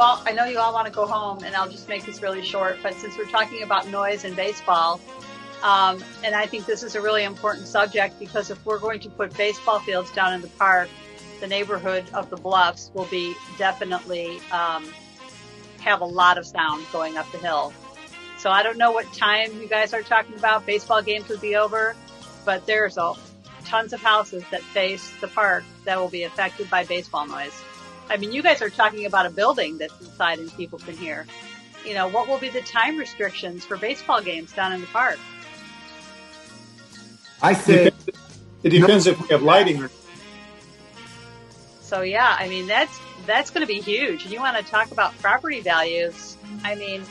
I know you all want to go home, and I'll just make this really short. But since we're talking about noise in baseball, and I think this is a really important subject, because if we're going to put baseball fields down in the park, the neighborhood of the Bluffs will be definitely have a lot of sound going up the hill. So I don't know what time you guys are talking about. Baseball games would be over, but there's tons of houses that face the park that will be affected by baseball noise. I mean, you guys are talking about a building that's inside and people can hear. You know, what will be the time restrictions for baseball games down in the park? I think it depends if we have lighting or. So yeah, I mean, that's going to be huge. And you want to talk about property values. I mean,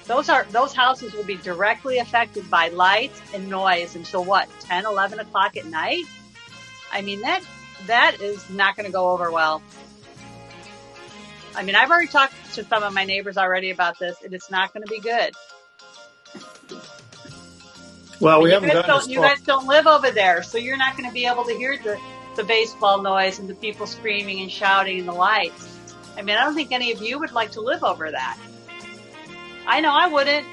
those houses will be directly affected by lights and noise until what, 10, 11 o'clock at night? I mean, that is not going to go over well. I mean, I've already talked to some of my neighbors already about this, and it's not going to be good. Well, you guys don't live over there, so you're not going to be able to hear the baseball noise and the people screaming and shouting and the lights. I mean, I don't think any of you would like to live over that. I know I wouldn't.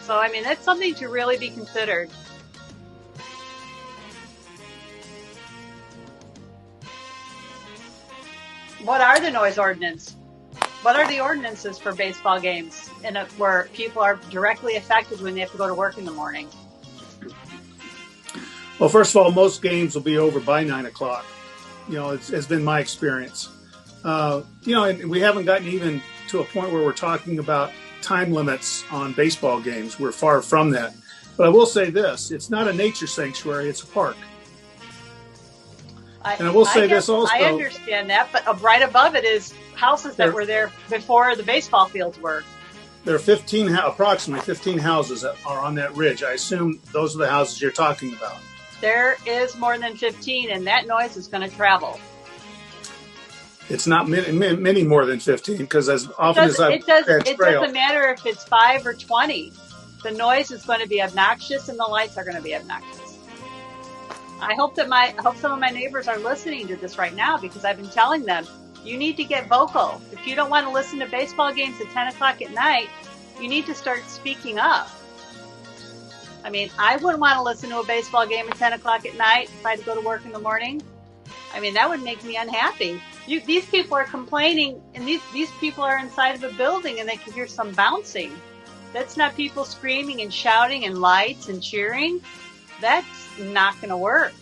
So, I mean, that's something to really be considered. What are the noise ordinance? What are the ordinances for baseball games and where people are directly affected when they have to go to work in the morning? Well, first of all, most games will be over by 9 o'clock. You know, it's been my experience. You know, and we haven't gotten even to a point where we're talking about time limits on baseball games. We're far from that. But I will say this, it's not a nature sanctuary, it's a park. And I will say this also. I understand that, but right above it is houses that were there before the baseball fields were. There are approximately 15 houses that are on that ridge. I assume those are the houses you're talking about. There is more than 15, and that noise is going to travel. It's not many more than 15, because as often as I've it doesn't matter if it's 5 or 20. The noise is going to be obnoxious, and the lights are going to be obnoxious. I hope some of my neighbors are listening to this right now, because I've been telling them, you need to get vocal. If you don't want to listen to baseball games at 10 o'clock at night, you need to start speaking up. I mean, I wouldn't want to listen to a baseball game at 10 o'clock at night if I had to go to work in the morning. I mean, that would make me unhappy. These people are complaining, and these people are inside of a building, and they can hear some bouncing. That's not people screaming and shouting and lights and cheering. That's not going to work.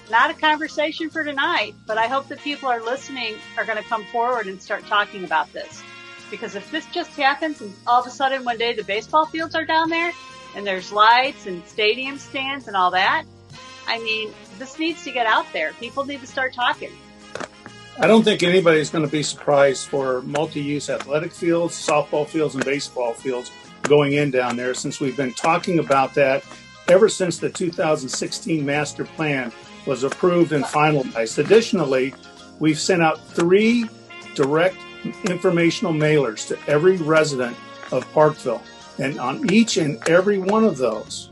Not a conversation for tonight, but I hope that people are listening are going to come forward and start talking about this. Because if this just happens and all of a sudden one day the baseball fields are down there and there's lights and stadium stands and all that, I mean, this needs to get out there. People need to start talking. I don't think anybody's going to be surprised for multi-use athletic fields, softball fields, and baseball fields going in down there, since we've been talking about that ever since the 2016 master plan was approved and finalized. Additionally, we've sent out 3 direct informational mailers to every resident of Parkville. And on each and every one of those,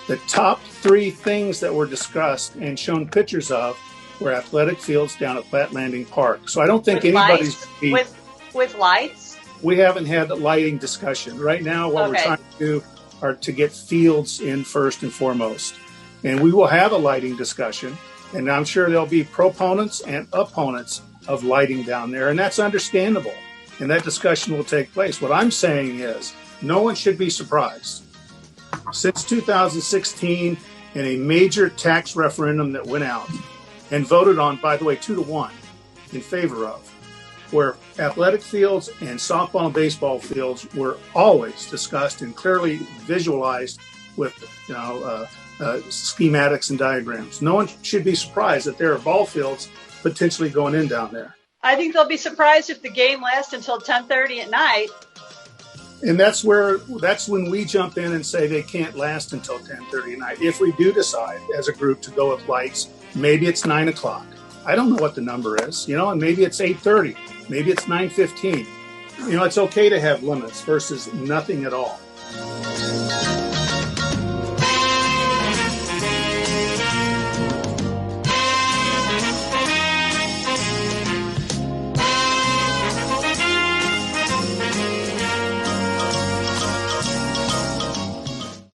the top 3 things that were discussed and shown pictures of were athletic fields down at Platte Landing Park. So I don't think anybody's... With lights? We haven't had a lighting discussion. Right now, what we're trying to do are to get fields in first and foremost. And we will have a lighting discussion. And I'm sure there'll be proponents and opponents of lighting down there. And that's understandable. And that discussion will take place. What I'm saying is, no one should be surprised. Since 2016, in a major tax referendum that went out and voted on, by the way, 2-1 in favor of, where athletic fields and softball and baseball fields were always discussed and clearly visualized with schematics and diagrams. No one should be surprised that there are ball fields potentially going in down there. I think they'll be surprised if the game lasts until 10:30 at night. And that's when we jump in and say they can't last until 10:30 at night. If we do decide as a group to go with lights, maybe it's 9 o'clock. I don't know what the number is, and maybe it's 8:30, maybe it's 9:15. It's okay to have limits versus nothing at all.